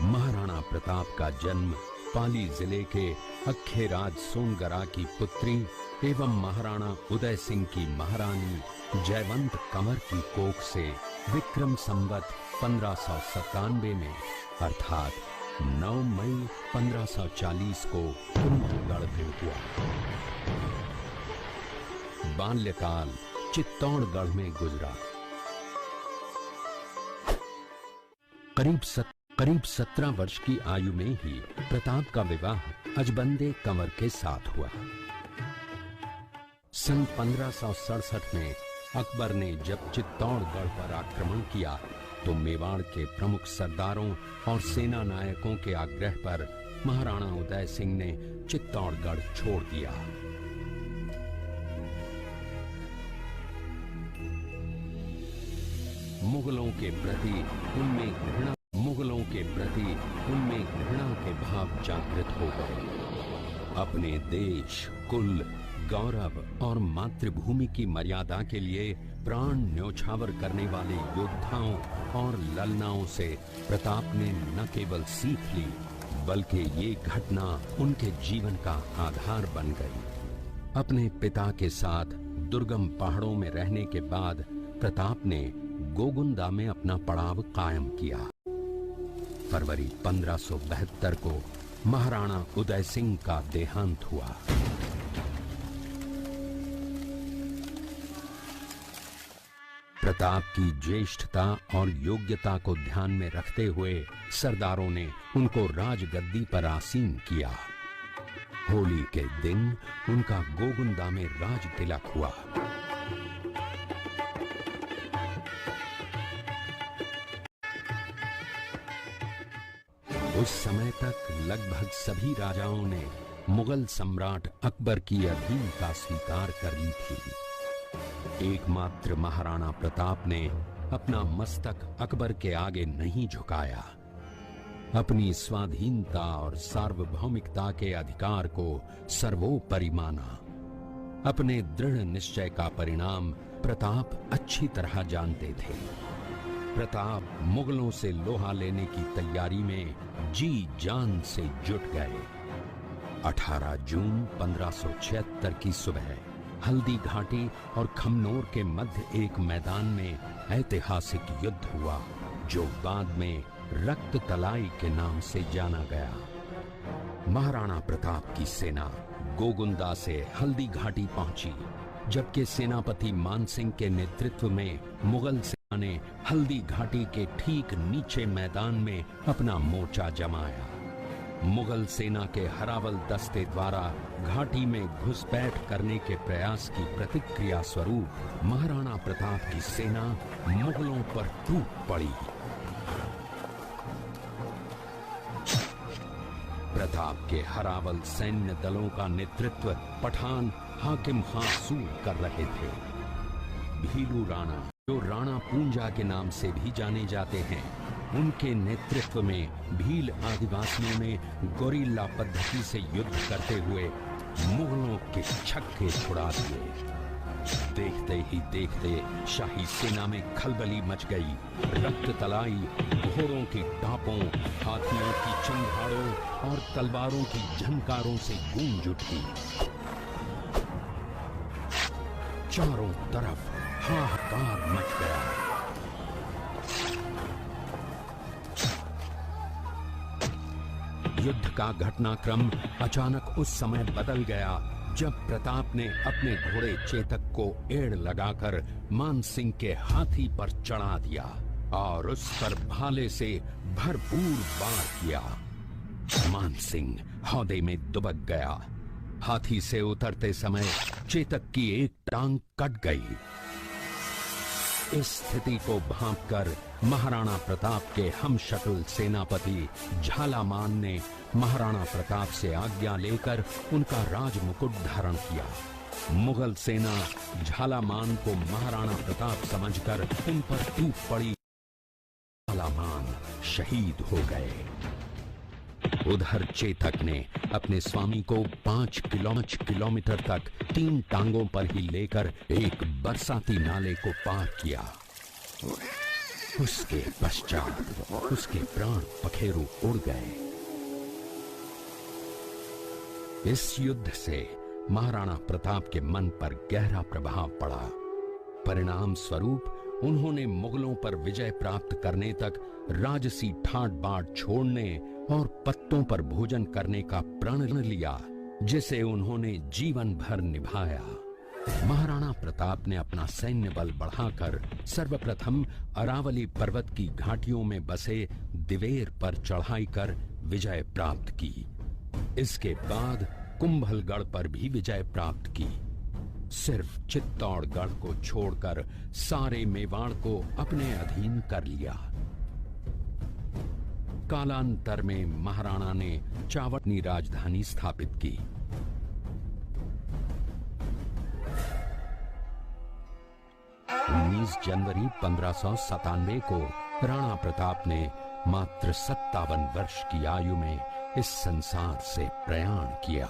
महाराणा प्रताप का जन्म पाली जिले के अखेराज सोनगरा की पुत्री एवं महाराणा उदय सिंह की महारानी जयवंत कंवर की कोख से विक्रम संवत 1597 में अर्थात 9 मई 1540 को कुंभलगढ़ में हुआ। बाल्यकाल चित्तौड़गढ़ में गुजरा। करीब 17 वर्ष की आयु में ही प्रताप का विवाह अजबंदे कंवर के साथ हुआ। सन 1567 में अकबर ने जब चित्तौड़गढ़ पर आक्रमण किया तो मेवाड़ के प्रमुख सरदारों और सेना नायकों के आग्रह पर महाराणा उदय सिंह ने चित्तौड़गढ़ छोड़ दिया। मुगलों के प्रति उनमें घृणा के भाव जागृत हो गए। अपने देश, कुल, गौरव और मातृभूमि की मर्यादा के लिए प्राण न्योछावर करने वाले योद्धाओं और ललनाओं से प्रताप ने न केवल सीख ली बल्कि ये घटना उनके जीवन का आधार बन गई। अपने पिता के साथ दुर्गम पहाड़ों में रहने के बाद प्रताप ने गोगुंदा में अपना पड़ाव कायम किया। फरवरी 1572 को महाराणा उदय सिंह का देहांत हुआ। प्रताप की ज्येष्ठता और योग्यता को ध्यान में रखते हुए सरदारों ने उनको राजगद्दी पर आसीन किया। होली के दिन उनका गोगुंदा में राज तिलक हुआ। उस समय तक लगभग सभी राजाओं ने मुगल सम्राट अकबर की अधीनता स्वीकार कर ली थी। एकमात्र महाराणा प्रताप ने अपना मस्तक अकबर के आगे नहीं झुकाया। अपनी स्वाधीनता और सार्वभौमिकता के अधिकार को सर्वोपरि माना। अपने दृढ़ निश्चय का परिणाम प्रताप अच्छी तरह जानते थे। प्रताप मुगलों से लोहा लेने की तैयारी में जी जान से जुट गए। 18 जून 1576 की सुबह हल्दी घाटी और खमनोर के मध्य एक मैदान में ऐतिहासिक युद्ध हुआ जो बाद में रक्त तलाई के नाम से जाना गया। महाराणा प्रताप की सेना गोगुंदा से हल्दी घाटी पहुंची, जबकि सेनापति मानसिंह के नेतृत्व में मुगल सेना ने हल्दी घाटी के ठीक नीचे मैदान में अपना मोर्चा जमाया। मुगल सेना के हरावल दस्ते द्वारा घाटी में घुसपैठ करने के प्रयास की प्रतिक्रिया स्वरूप महाराणा प्रताप की सेना मुगलों पर टूट पड़ी। प्रताप के हरावल सैन्य दलों का नेतृत्व पठान हाकिम खां सूर कर रहे थे। भीलू राणा, जो राणा पूंजा के नाम से भी जाने जाते हैं, उनके नेतृत्व में भील आदिवासियों ने गोरिल्ला पद्धति से युद्ध करते हुए मुगलों के छक्के छुड़ा दिए। देखते ही देखते शाही सेना में खलबली मच गई। रक्त तलाई घोड़ों की टापों, हाथियों की चंघाड़ों और तलवारों की झंकारों से गूंज उठी। चारों तरफ हाहाकार मच गया। युद्ध का घटनाक्रम अचानक उस समय बदल गया जब प्रताप ने अपने घोड़े चेतक को एड़ लगाकर मानसिंह के हाथी पर चढ़ा दिया और उस पर भाले से भरपूर वार किया। मानसिंह हौदे में दुबक गया। हाथी से उतरते समय चेतक की एक टांग कट गई। इस स्थिति को भांपकर महाराणा प्रताप के हमशक्ल सेनापति झालामान ने महाराणा प्रताप से आज्ञा लेकर उनका राजमुकुट धारण किया। मुगल सेना झालामान को महाराणा प्रताप समझकर उन पर टूट पड़ी। झालामान शहीद हो गए। उधर चेतक ने अपने स्वामी को 5 किलोमीटर तक 3 टांगों पर ही लेकर एक बरसाती नाले को पार किया। उसके पश्चात उसके प्राण पखेरु उड़ गए। इस युद्ध से महाराणा प्रताप के मन पर गहरा प्रभाव पड़ा। परिणाम स्वरूप उन्होंने मुगलों पर विजय प्राप्त करने तक राजसी ठाट बाट छोड़ने और पत्तों पर भोजन करने का प्रण लिया, जिसे उन्होंने जीवन भर निभाया। महाराणा प्रताप ने अपना सैन्य बल बढ़ाकर सर्वप्रथम अरावली पर्वत की घाटियों में बसे दिवेर पर चढ़ाई कर विजय प्राप्त की। इसके बाद कुंभलगढ़ पर भी विजय प्राप्त की। सिर्फ चित्तौड़गढ़ को छोड़कर सारे मेवाड़ को अपने अधीन कर लिया। कालांतर में महाराणा ने चावटनी राजधानी स्थापित की। 19 जनवरी 1597 को राणा प्रताप ने मात्र 57 वर्ष की आयु में इस संसार से प्रयाण किया।